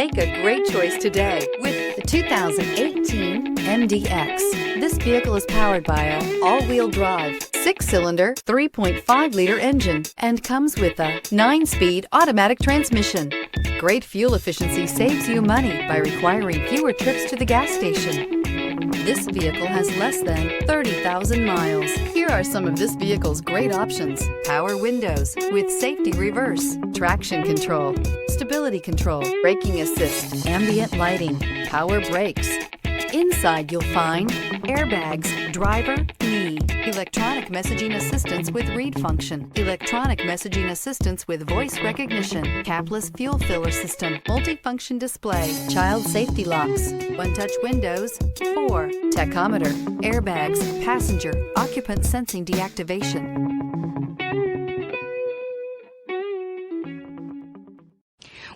Make a great choice today with the 2018 MDX. This vehicle is powered by a all-wheel drive, 6-cylinder, 3.5-liter engine and comes with a 9-speed automatic transmission. Great fuel efficiency saves you money by requiring fewer trips to the gas station. This vehicle has less than 30,000 miles. Here are some of this vehicle's great options: power windows with safety reverse, traction control, stability control, braking assist, ambient lighting, power brakes. Inside you'll find airbags, driver, knee, electronic messaging assistance with read function, electronic messaging assistance with voice recognition, capless fuel filler system, multifunction display, child safety locks, one-touch windows, 4, tachometer, airbags, passenger, occupant sensing deactivation.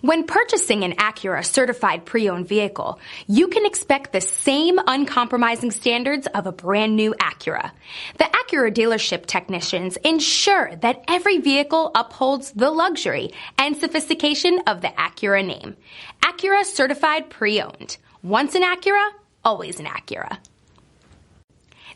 When purchasing an Acura certified pre-owned vehicle, you can expect the same uncompromising standards of a brand new Acura. The Acura dealership technicians ensure that every vehicle upholds the luxury and sophistication of the Acura name. Acura certified pre-owned. Once an Acura, always an Acura.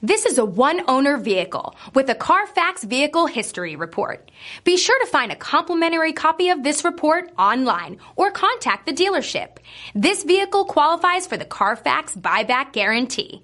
This is a one-owner vehicle with a Carfax Vehicle History Report. Be sure to find a complimentary copy of this report online or contact the dealership. This vehicle qualifies for the Carfax Buyback Guarantee.